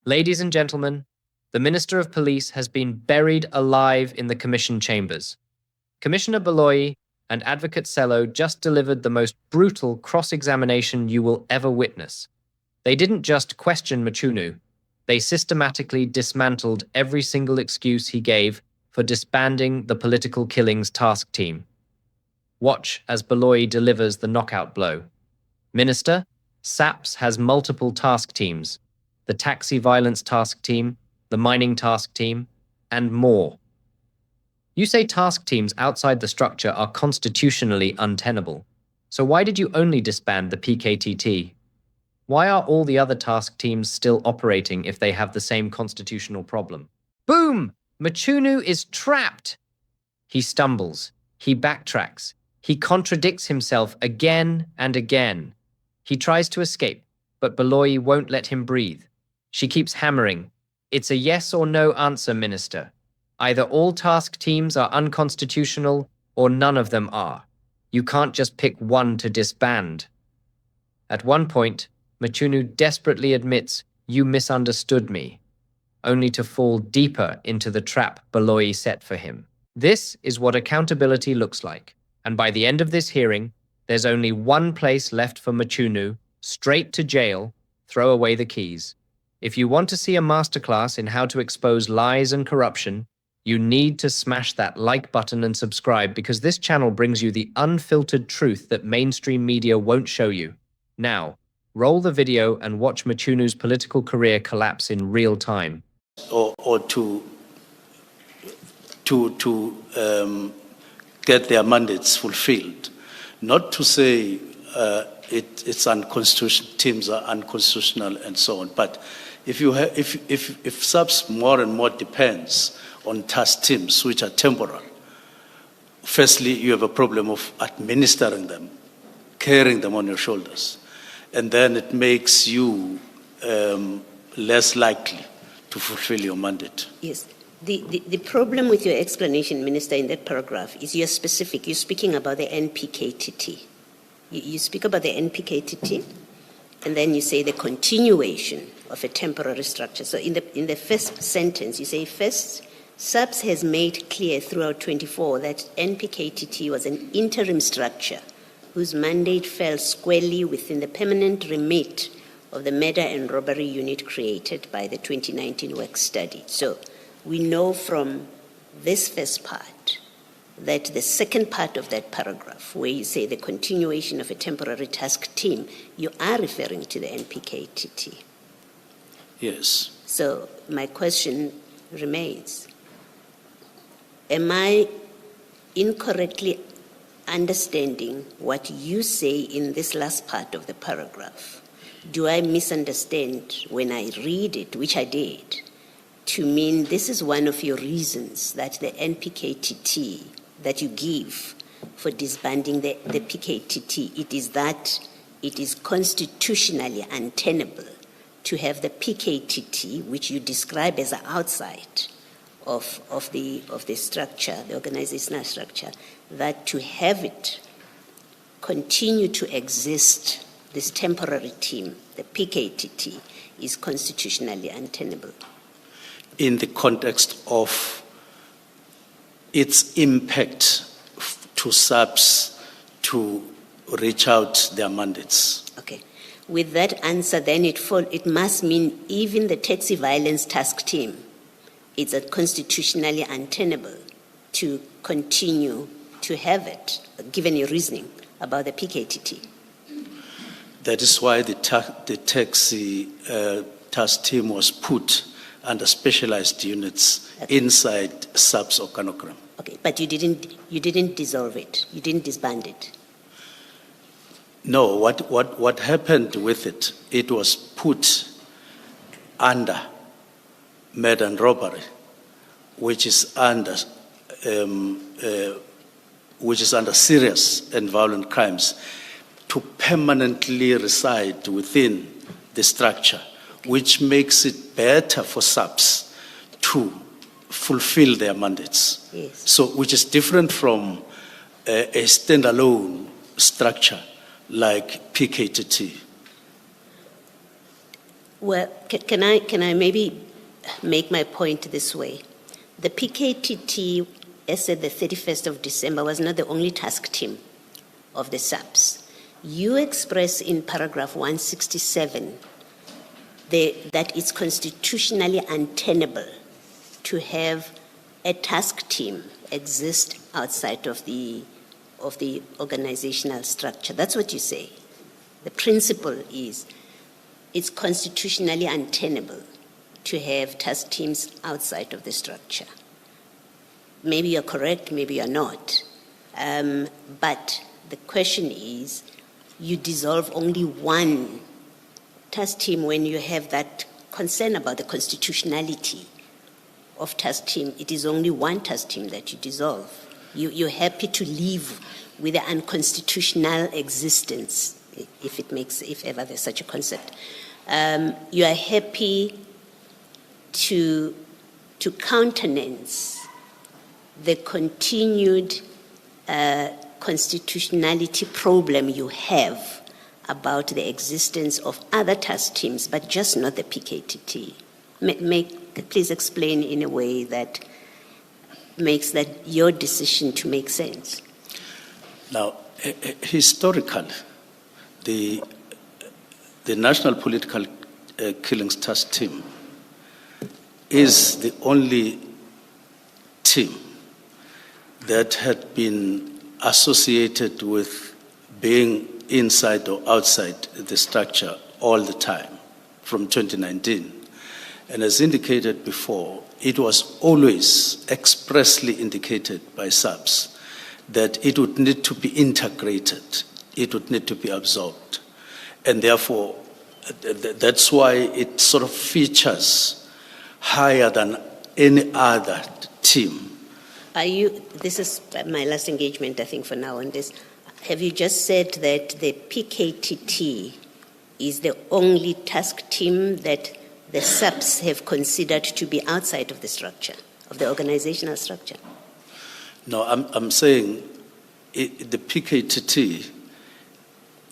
Ladies and gentlemen, the Minister of Police has been buried alive in the Commission chambers. Commissioner Baloyi and Advocate Sello just delivered the most brutal cross-examination you will ever witness. They didn't just question Mchunu, they systematically dismantled every single excuse he gave for disbanding the political killings task team. Watch as Baloyi delivers the knockout blow. Minister, SAPS has multiple task teams, the taxi violence task team, the mining task team, and more. You say task teams outside the structure are constitutionally untenable. So why did you only disband the PKTT? Why are all the other task teams still operating if they have the same constitutional problem? Boom! Mchunu is trapped! He stumbles. He backtracks. He contradicts himself again and again. He tries to escape, but Baloyi won't let him breathe. She keeps hammering. It's a yes or no answer, Minister. Either all task teams are unconstitutional or none of them are. You can't just pick one to disband. At one point, Mchunu desperately admits, "You misunderstood me," only to fall deeper into the trap Baloyi set for him. This is what accountability looks like. And by the end of this hearing, there's only one place left for Mchunu: straight to jail, throw away the keys. If you want to see a masterclass in how to expose lies and corruption, you need to smash that like button and subscribe, because this channel brings you the unfiltered truth that mainstream media won't show you. Now, roll the video and watch Mchunu's political career collapse in real time. Or to get their mandates fulfilled. Not to say it's unconstitutional, teams are unconstitutional and so on, but if SAPS more and more depends on task teams which are temporal, firstly you have a problem of administering them, carrying them on your shoulders, and then it makes you less likely to fulfill your mandate. Yes. The problem with your explanation, Minister, in that paragraph is you're specific. You're speaking about the NPKTT. You speak about the NPKTT, and then you say the continuation of a temporary structure. So in the first sentence, you say, first, SAPS has made clear throughout 24 that NPKTT was an interim structure whose mandate fell squarely within the permanent remit of the murder and robbery unit created by the 2019 work study. So we know from this first part that the second part of that paragraph, where you say the continuation of a temporary task team, you are referring to the NPKTT. Yes. So my question remains, am I incorrectly understanding what you say in this last part of the paragraph? Do I misunderstand when I read it, which I did, to mean this is one of your reasons that the NPKTT that you give for disbanding the PKTT, it is that it is constitutionally untenable to have the PKTT, which you describe as outside of the structure, the organizational structure, that to have it continue to exist, this temporary team, the PKTT, is constitutionally untenable? In the context of its impact to SAPS to reach out their mandates. Okay. With that answer, then it must mean even the taxi violence task team is constitutionally untenable to continue to have it, given your reasoning about the PKTT. That is why the taxi task team was put under specialized units inside SAPS organogram. Okay, but you didn't dissolve it. You didn't disband it. No, what happened with it? It was put under murder and robbery, which is under serious and violent crimes, to permanently reside within the structure, which makes it better for SAPS to fulfill their mandates. Yes. So, which is different from a standalone structure like PKTT. Well, can I maybe make my point this way? The PKTT, as at the 31st of December, was not the only task team of the SAPS. You express in paragraph 167 that it's constitutionally untenable to have a task team exist outside of the organizational structure. That's what you say. The principle is it's constitutionally untenable to have task teams outside of the structure. Maybe you're correct, maybe you're not. But the question is, you dissolve only one task team when you have that concern about the constitutionality of task team. It is only one task team that you dissolve. You're happy to live with the unconstitutional existence, if ever there's such a concept. You are happy to countenance the continued constitutionality problem you have about the existence of other task teams, but just not the PKTT. Please explain in a way that makes that your decision to make sense. Now, historically, the National Political Killings Task Team is the only team that had been associated with being inside or outside the structure all the time from 2019. And as indicated before, it was always expressly indicated by SAPS that it would need to be integrated, it would need to be absorbed. And therefore, that's why it sort of features higher than any other team. This is my last engagement, I think, for now on this. Have you just said that the PKTT is the only task team that the SAPS have considered to be outside of the structure, of the organizational structure? No, I'm saying the PKTT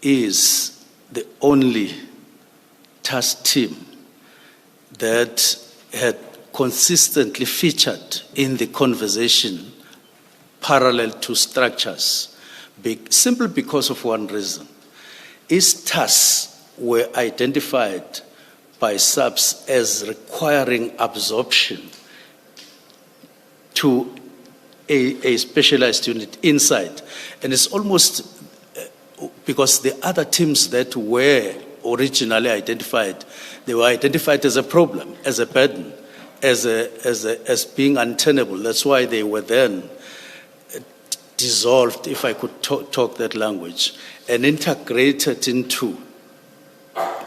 is the only task team that had consistently featured in the conversation parallel to structures, simply because of one reason. Its tasks were identified by SAPS as requiring absorption to a specialized unit inside. And it's almost because the other teams that were originally identified, they were identified as a problem, as a burden, as being untenable. That's why they were then dissolved, if I could talk that language, and integrated into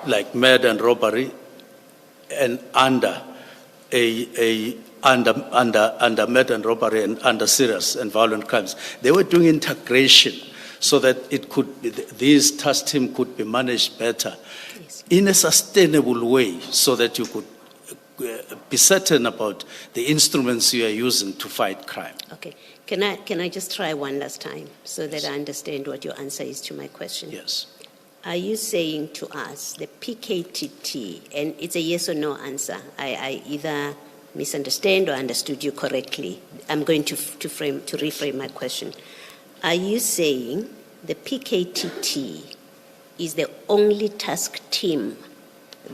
like murder and robbery, and under murder and robbery and under serious and violent crimes. They were doing integration so that these task team could be managed better, yes, in a sustainable way, so that you could be certain about the instruments you are using to fight crime. Okay. Can I just try one last time so that I understand what your answer is to my question? Yes. Are you saying to us the PKTT, and it's a yes or no answer, I either misunderstand or understood you correctly. I'm going to reframe my question. Are you saying the PKTT is the only task team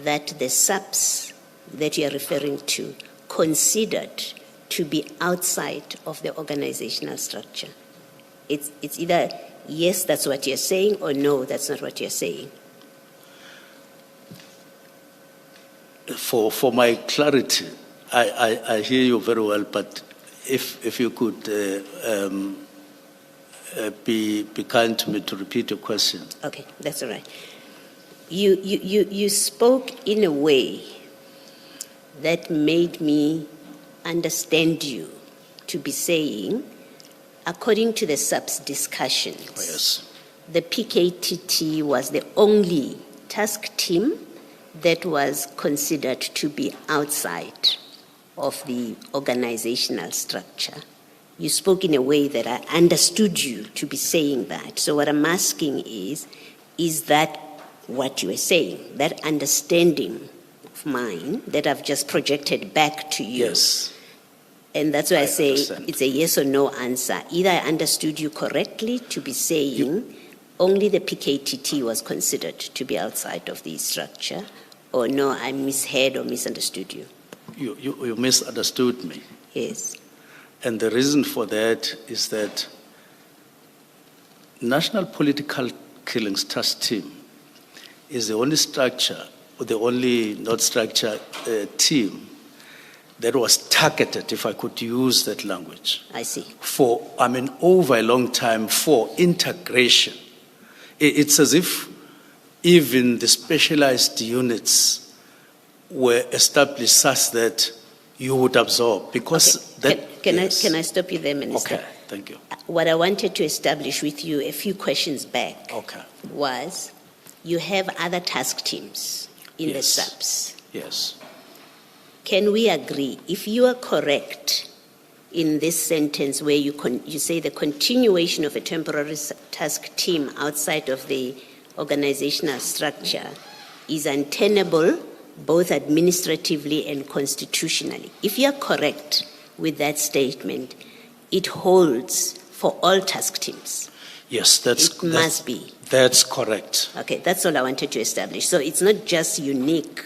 that the SAPS that you are referring to considered to be outside of the organizational structure? It's either yes, that's what you're saying, or no, that's not what you're saying. For my clarity, I hear you very well, but if you could be kind to me to repeat your question. Okay, that's all right. You spoke in a way that made me understand you to be saying, according to the SAPS discussions, yes, the PKTT was the only task team that was considered to be outside of the organizational structure. You spoke in a way that I understood you to be saying that. So what I'm asking is that what you are saying, that understanding of mine that I've just projected back to you. Yes. And that's why I say understand. it's a yes or no answer. Either I understood you correctly to be saying only the PKTT was considered to be outside of the structure, or no, I misheard or misunderstood you. You misunderstood me. Yes. And the reason for that is that National Political Killings Task Team is the only structure, or the only not structure team that was targeted, if I could use that language, I see. for, over a long time for integration. It's as if even the specialized units were established such that you would absorb, because Okay. that... Can yes. I stop you there, Minister? Okay, thank you. What I wanted to establish with you a few questions back Okay. was you have other task teams in the Yes. SAPS. Yes. Can we agree, if you are correct in this sentence where you say the continuation of a temporary task team outside of the organizational structure is untenable both administratively and constitutionally? If you are correct with that statement, it holds for all task teams. Yes, It must be. That's correct. Okay, that's all I wanted to establish. So it's not just unique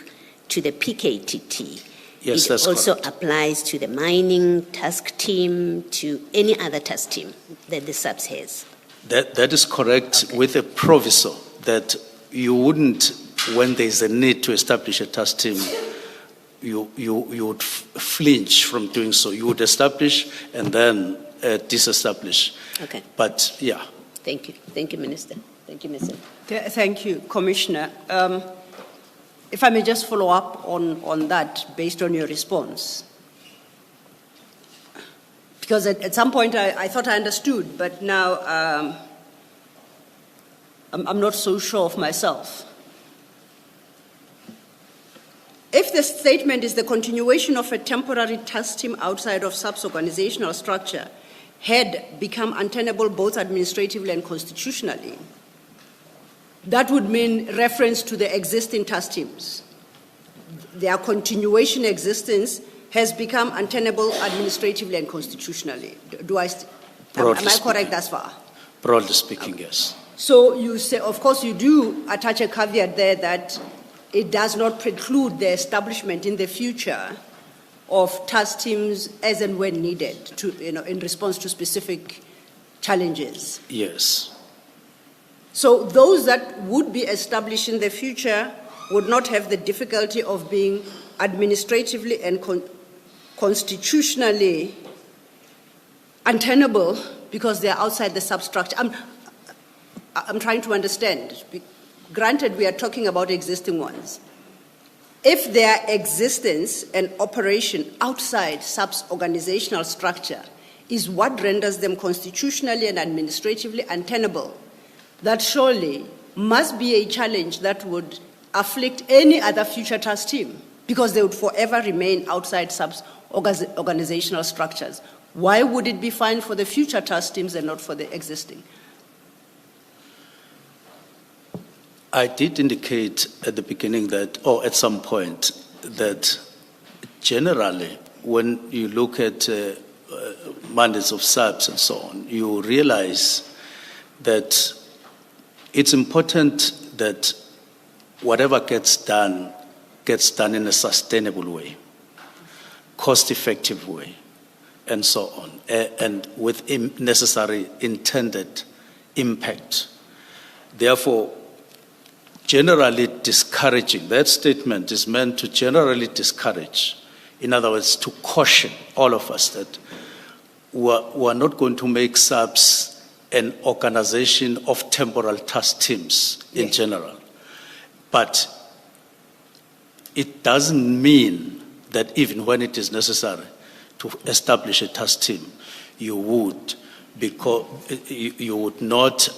to the PKTT. Yes, it that's also correct. applies to the mining task team, to any other task team that the SAPS has. That is correct, Okay. with a proviso that you wouldn't, when there's a need to establish a task team, you would flinch from doing so. You would establish and then disestablish. Okay, But yeah. thank you. Thank you, Minister. Thank you, Minister. Thank you, Commissioner. If I may just follow up on that based on your response. Because at some point I thought I understood, but now I'm not so sure of myself. If the statement is the continuation of a temporary task team outside of SAPS organizational structure had become untenable both administratively and constitutionally, that would mean reference to the existing task teams. Their continuation existence has become untenable administratively and constitutionally. Am I correct thus far? Broadly speaking, yes. So you say, of course, you do attach a caveat there that it does not preclude the establishment in the future of task teams as and when needed to, in response to specific challenges. Yes. So those that would be established in the future would not have the difficulty of being administratively and constitutionally untenable because they are outside the substructure. I'm trying to understand. Granted, we are talking about existing ones. If their existence and operation outside SAPS organizational structure is what renders them constitutionally and administratively untenable, that surely must be a challenge that would afflict any other future task team because they would forever remain outside SAPS organizational structures. Why would it be fine for the future task teams and not for the existing? I did indicate at the beginning that, or at some point, that generally when you look at mandates of SAPS and so on, you realize that it's important that whatever gets done in a sustainable way, cost-effective way, and so on, and with necessary intended impact. Therefore, generally discouraging, that statement is meant to generally discourage, in other words, to caution all of us that we're not going to make SAPS an organization of temporal task teams in general. But it doesn't mean that even when it is necessary to establish a task team, you would not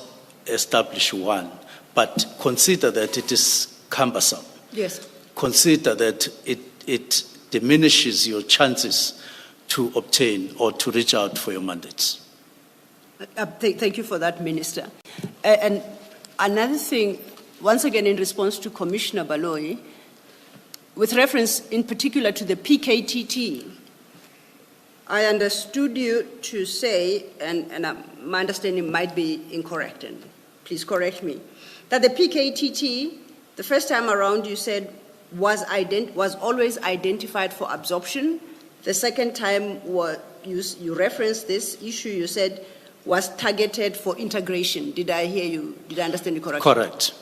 establish one, but consider that it is cumbersome. Yes. Consider that it diminishes your chances to obtain or to reach out for your mandates. Thank you for that, Minister. And another thing, once again in response to Commissioner Baloyi, with reference in particular to the PKTT, I understood you to say, and my understanding might be incorrect, and please correct me, that the PKTT, the first time around you said, was always identified for absorption. The second time you referenced this issue, you said was targeted for integration. Did I hear you? Did I understand you correctly? Correct.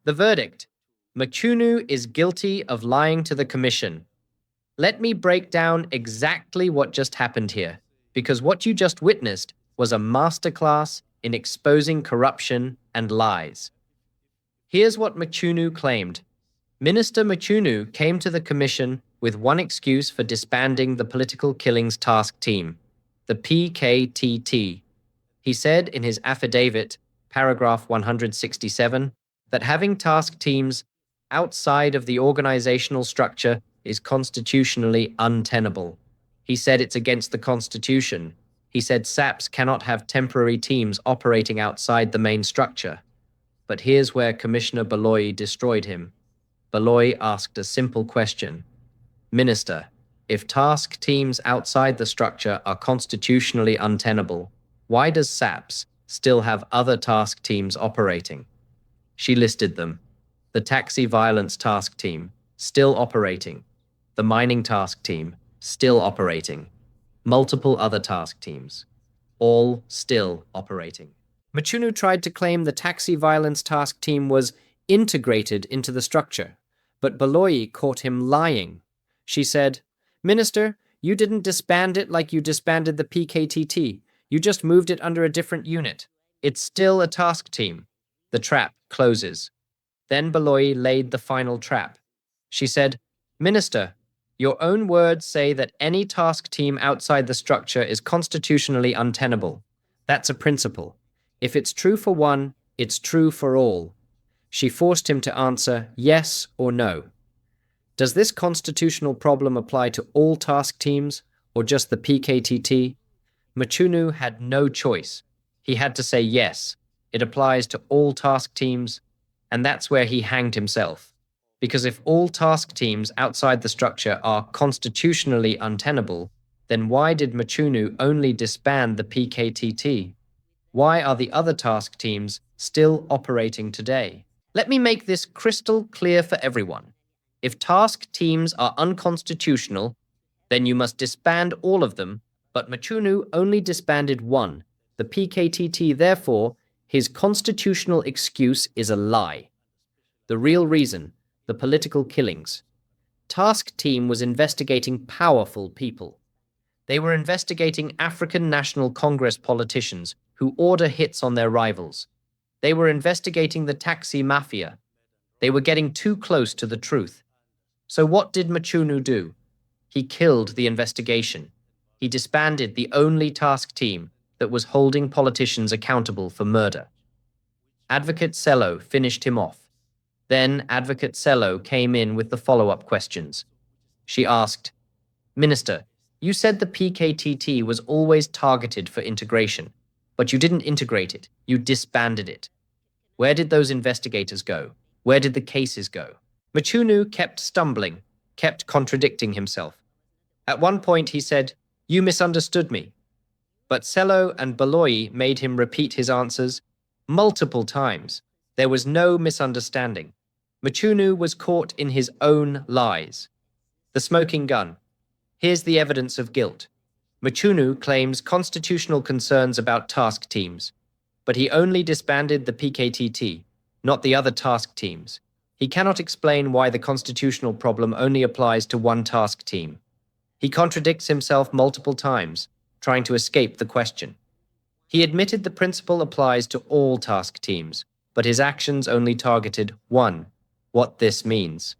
The verdict: Mchunu is guilty of lying to the Commission. Let me break down exactly what just happened here, because what you just witnessed was a masterclass in exposing corruption and lies. Here's what Mchunu claimed. Minister Mchunu came to the Commission with one excuse for disbanding the Political Killings Task Team, the PKTT. He said in his affidavit, paragraph 167, that having task teams outside of the organizational structure is constitutionally untenable. He said it's against the Constitution. He said SAPS cannot have temporary teams operating outside the main structure. But here's where Commissioner Baloyi destroyed him. Baloyi asked a simple question. Minister, if task teams outside the structure are constitutionally untenable, why does SAPS still have other task teams operating? She listed them. The Taxi Violence Task Team, still operating. The Mining Task Team, still operating. Multiple other task teams, all still operating. Mchunu tried to claim the Taxi Violence Task Team was integrated into the structure, but Baloyi caught him lying. She said, Minister, you didn't disband it like you disbanded the PKTT. You just moved it under a different unit. It's still a task team. The trap closes. Then Baloyi laid the final trap. She said, Minister, your own words say that any task team outside the structure is constitutionally untenable. That's a principle. If it's true for one, it's true for all. She forced him to answer yes or no. Does this constitutional problem apply to all task teams or just the PKTT? Mchunu had no choice. He had to say yes. It applies to all task teams, and that's where he hanged himself. Because if all task teams outside the structure are constitutionally untenable, then why did Mchunu only disband the PKTT? Why are the other task teams still operating today? Let me make this crystal clear for everyone. If task teams are unconstitutional, then you must disband all of them, but Mchunu only disbanded one, the PKTT. Therefore, his constitutional excuse is a lie. The real reason, the political killings. Task team was investigating powerful people. They were investigating African National Congress politicians who order hits on their rivals. They were investigating the taxi mafia. They were getting too close to the truth. So what did Mchunu do? He killed the investigation. He disbanded the only task team that was holding politicians accountable for murder. Advocate Sello finished him off. Then Advocate Sello came in with the follow-up questions. She asked, Minister, you said the PKTT was always targeted for integration, but you didn't integrate it, you disbanded it. Where did those investigators go? Where did the cases go? Mchunu kept stumbling, kept contradicting himself. At one point he said, you misunderstood me. But Sello and Baloyi made him repeat his answers multiple times. There was no misunderstanding. Mchunu was caught in his own lies. The smoking gun. Here's the evidence of guilt. Mchunu claims constitutional concerns about task teams, but he only disbanded the PKTT, not the other task teams. He cannot explain why the constitutional problem only applies to one task team. He contradicts himself multiple times, trying to escape the question. He admitted the principle applies to all task teams, but his actions only targeted one. What this means.